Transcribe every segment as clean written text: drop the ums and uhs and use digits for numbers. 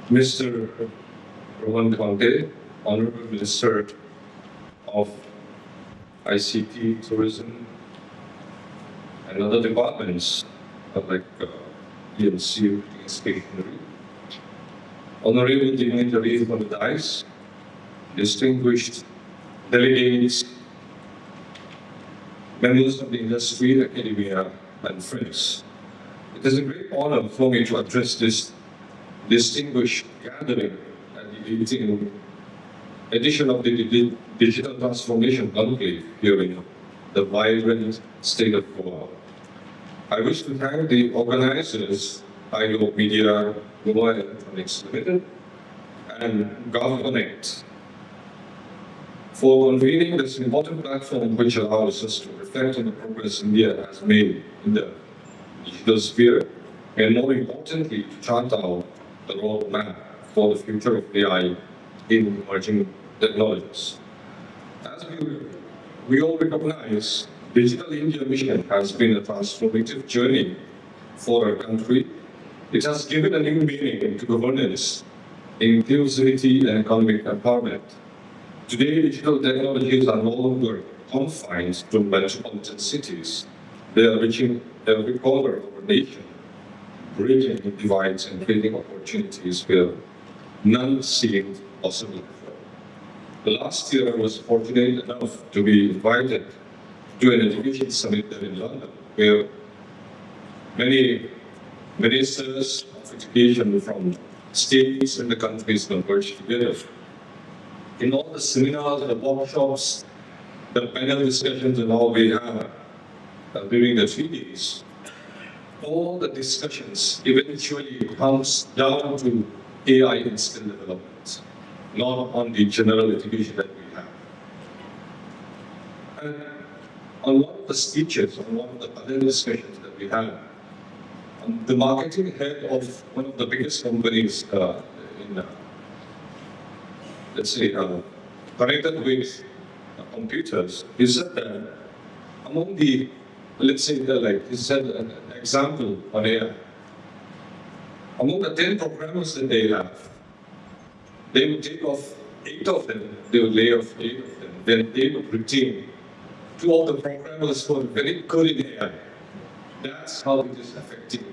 Mr. Rohan Kante, Honorable Minister of ICT, Tourism, and other departments like EMC, Stationery, Honorable dignitaries on the dais, distinguished delegates, members of the industry, academia, and friends. It is a great honor for me to address this distinguished gathering at the 18th edition of the Digital Transformation Conclave here in the vibrant state of Goa. I wish to thank the organizers, ilouge Media, Goa Electronics Limited, and 𝐃𝐢𝐿𝐼𝐺, for convening this important platform which allows us to reflect on the progress India has made in the digital sphere, and more importantly, to chart out the roadmap for the future of AI in emerging technologies. As we all recognize, Digital India Mission has been a transformative journey for our country. It has given a new meaning to governance, inclusivity, and economic empowerment. Today, digital technologies are no longer confined to metropolitan cities. They are reaching every corner of our nation, bridging divides and creating opportunities where none seemed possible before. Last year, I was fortunate enough to be invited to an education summit there in London, where many ministers of education from states and the countries converged together. In all the seminars, the workshops, the panel discussions and all we had during the 3 days, all the discussions eventually comes down to AI in skill development, not on the general education that we have. And on one of the speeches, on one of the panel discussions that we had, the marketing head of one of the biggest companies in let's say, connected with computers, he said that among the, let's say, he said an example on AI. Among the 10 programmers that they have, they would take off 8 of them, they would lay off 8 of them, then they would retain 2 of the programmers who are very good in AI. That's how it is affecting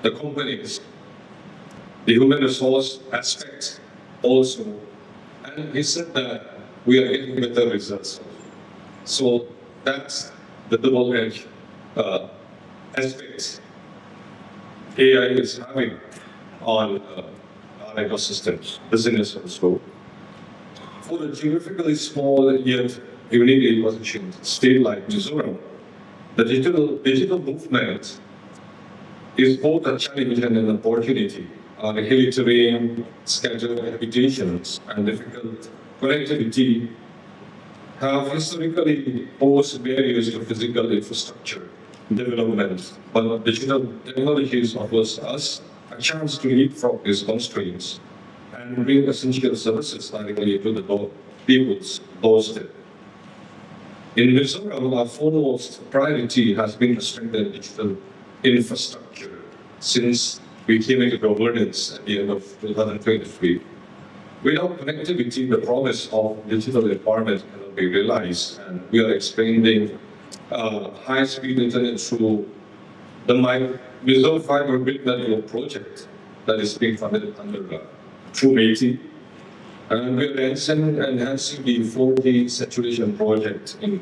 the companies. The human resource aspect also. And he said that we are getting better results. So that's the double-edged aspect AI is having on our ecosystems, business also. For the geographically small yet uniquely positioned state like Mizoram, the digital movement is both a challenge and an opportunity. On hilly terrain, scattered habitations, and difficult connectivity have historically posed barriers to physical infrastructure development, but digital technologies offers us a chance to leapfrog these constraints and bring essential services directly to the people's doorstep. In Mizoram, our foremost priority has been to strengthen digital infrastructure since we came into governance at the end of 2023. Without connectivity, the promise of digital empowerment cannot be realized, and we are expanding high-speed internet through the Mizoram Fiber Grid Network project that is being funded under through 𝐄𝐝𝐢𝐿. And we are enhancing the 4G saturation project in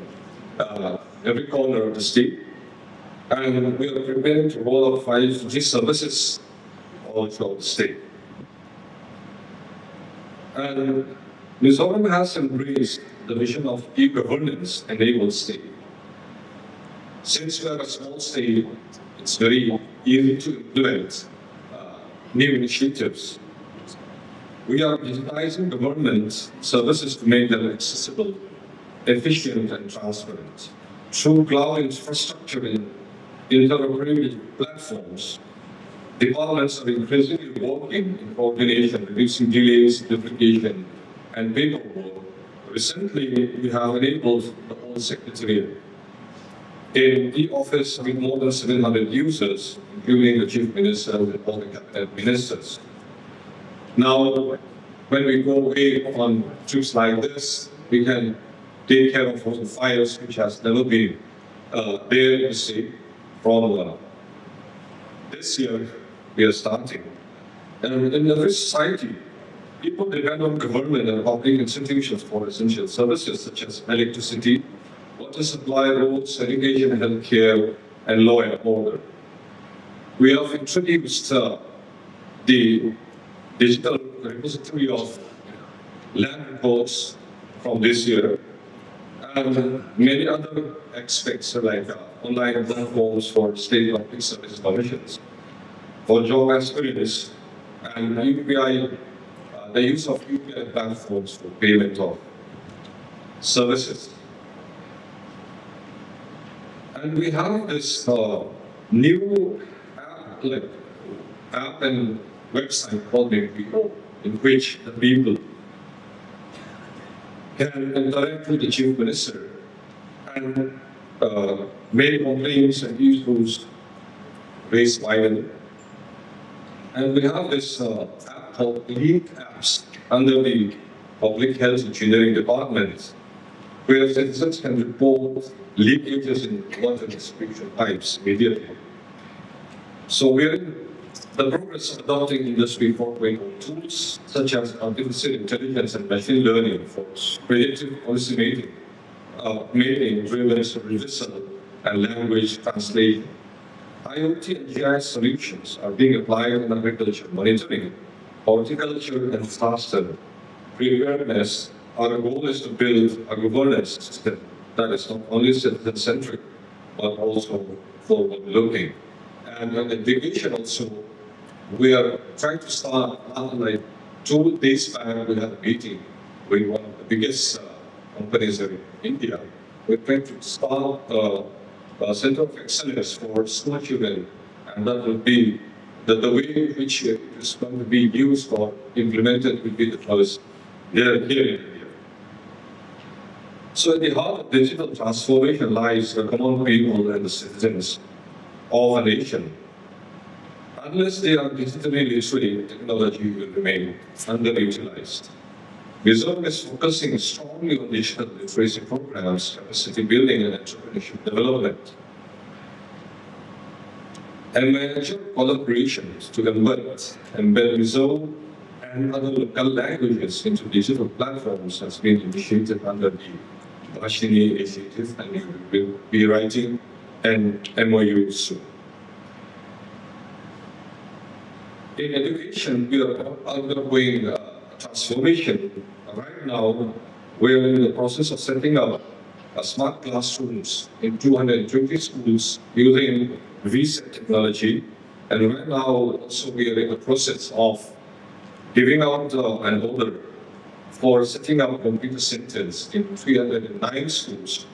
every corner of the state. And we are preparing to roll out 5G services all throughout the state. And Mizoram has embraced the vision of e-governance enabled state. Since we are a small state, it's very easy to implement new initiatives. We are digitizing government services to make them accessible, efficient, and transparent. Through cloud infrastructure and interoperability platforms, departments are increasingly working in coordination, reducing delays, duplication, and paperwork. Recently, we have enabled the whole secretariat in the office with more than 700 users, including the Chief Minister and all the cabinet ministers. Now, when we go away on trips like this, we can take care of all the files which has never been there to see from this year we are starting. And in every society, people depend on government and public institutions for essential services such as electricity, water supply, roads, education, healthcare, and law and order. We have introduced the digital repository of land reports from this year, and many other aspects like online platforms for state public service commissions, for job aspirants, and UPI, the use of UPI platforms for payment of services. And we have this new app and website called 𝐂𝐲𝐿, in which the people can interact with the Chief Minister and make complaints and issues raised by them. And we have this app called Leak Apps under the Public Health Engineering Department, where citizens can report leakages in water distribution pipes immediately. So we're in the progress of adopting Industry 4.0 tools such as artificial intelligence and machine learning for predictive policy making, driven reversal, and language translation. IoT and GIS solutions are being applied in agriculture monitoring, horticulture, and disaster preparedness. Our goal is to build a governance system that is not only citizen-centric, but also forward-looking. And in education also, we are trying to start, like 2 days back, we had a meeting with one of the biggest companies in India. We're trying to start a center of excellence for school children, and that will be the way in which it is going to be used or implemented will be the close here in India. So at the heart of digital transformation lies the common people and the citizens of a nation. Unless they are digitally literate, technology will remain underutilized. Mizoram is focusing strongly on digital literacy programs, capacity building, and entrepreneurship development, and major collaborations to embed Mizoram and other local languages into digital platforms has been initiated under the Bhashini initiative, and we will be writing an MOU soon. In education, we are undergoing transformation. Right now, we are in the process of setting up smart classrooms in 220 schools using 𝐓𝐫𝐚𝐺 technology. And right now, also we are in the process of giving out an order for setting up computer centers in 309 schools.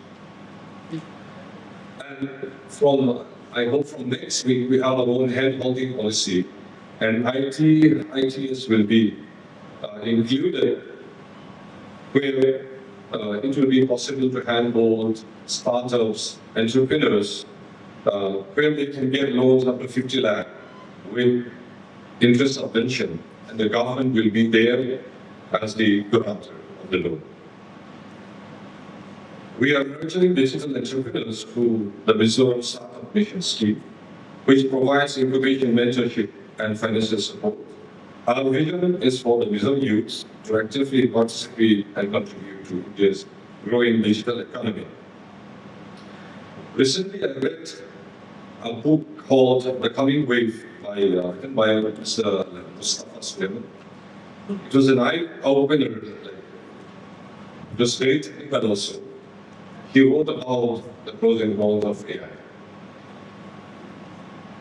And I hope from next week, we have our own hand-holding policy, and ITs will be included, where it will be possible to handhold startups, entrepreneurs, where they can get loans up to 50 lakh with interest subvention, and the government will be there as the guarantor of the loan. We are nurturing digital entrepreneurs through the Mizoram Startup Mission Scheme, which provides incubation, mentorship, and financial support. Our vision is for the Mizoram youth to actively participate and contribute to India's growing digital economy. Recently, I read a book called The Coming Wave by Mr. Mustafa Sulaiman. It was an eye-opener. It was very technical also. He wrote about the pros and cons of AI.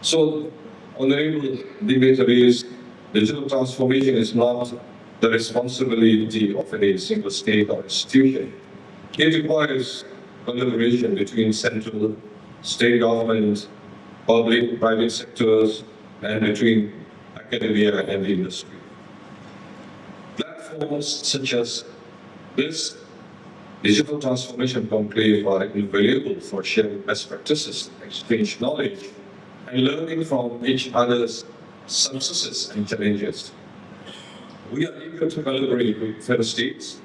So, Honorable dignitaries, digital transformation is not the responsibility of any single state or institution. It requires collaboration between central, state government, public, private sectors, and between academia and the industry. Platforms such as this digital transformation conclave are invaluable for sharing best practices, exchange knowledge, and learning from each other's successes and challenges. We are eager to collaborate with fellow states,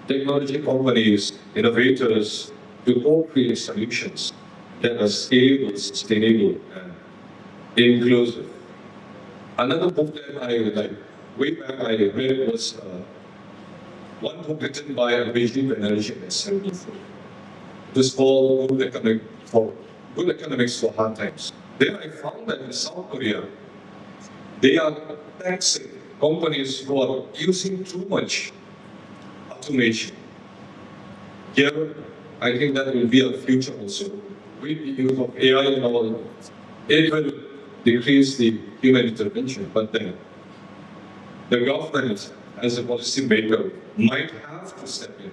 technology companies, innovators to co-create solutions that are scalable, sustainable, and inclusive. Another book that I like, way back I read was one book written by Abhijit Banerjee and Assembly. It was called Good Economics for Hard Times. There I found that in South Korea, they are taxing companies who are using too much automation. Here, I think that will be a future also. With the use of AI and all, it will decrease the human intervention, but then the government, as a policy maker, might have to step in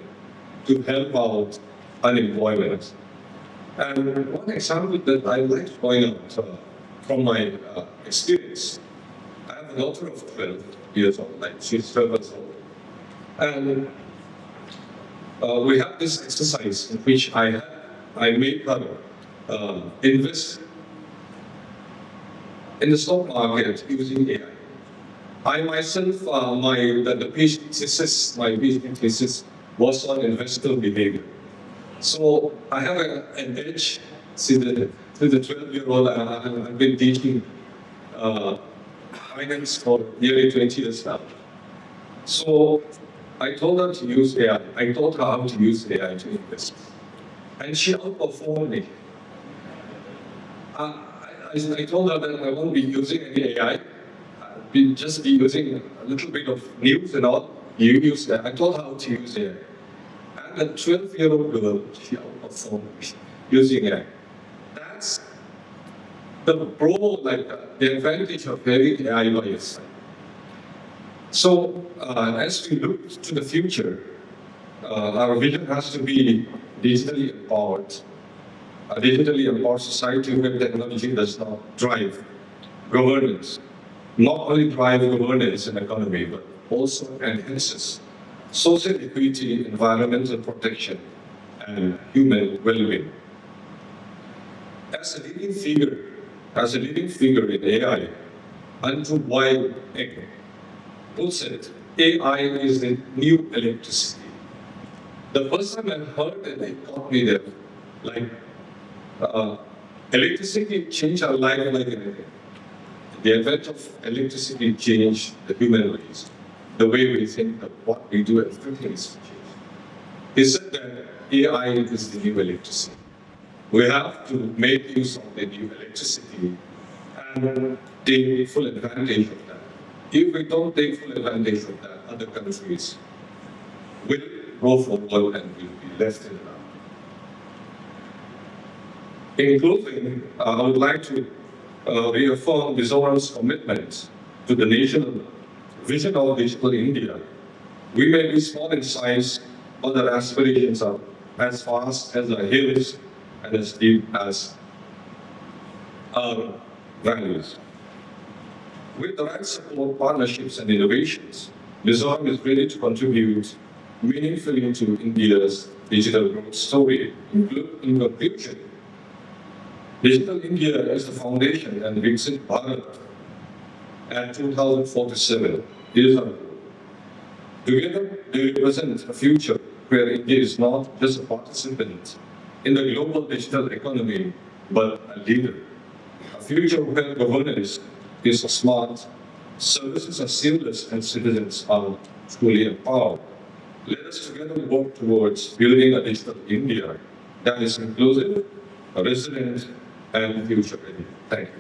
to help out unemployment. And one example that I like to point out from my experience, I have a daughter of 12 years old, like she's 12 years old. And we have this exercise in which I made her invest in the stock market using AI. I myself, my PhD thesis was on investor behavior. So I have an edge. See, the 12-year-old, I've been teaching finance for nearly 20 years now. So I told her to use AI. I taught her how to use AI to invest. And she outperformed me. I told her that I won't be using any AI. I'll just be using a little bit of news and all. You use that. I told her how to use AI. And a 12-year-old girl, she outperformed me using AI. That's the the advantage of having AI by your side. So, as we look to the future, our vision has to be digitally empowered. A digitally empowered society where technology does not drive governance, not only drive governance and economy, but also enhances social equity, environmental protection, and human well-being. As a leading figure in AI, Andrew Weil puts it, AI is the new electricity. The first time I heard it, it caught me there. Like, electricity changed our life like anything. The advent of electricity changed the human race. The way we think of what we do, everything is changed. He said that AI is the new electricity. We have to make use of the new electricity and take full advantage of that. If we don't take full advantage of that, other countries will go forward and will be left in the dark. In closing, I would like to reaffirm Mizoram's commitment to the national vision of digital India. We may be small in size, but our aspirations are as vast as our hills and as deep as our values. With the right support, partnerships, and innovations, Mizoram is ready to contribute meaningfully to India's digital growth story. In conclusion, Digital India is the foundation and Viksit Bharat at 2047 is our goal. Together, they represent a future where India is not just a participant in the global digital economy, but a leader. A future where governance is smart, services are seamless, and citizens are fully empowered. Let us together work towards building a digital India that is inclusive, resilient, and future ready. Thank you.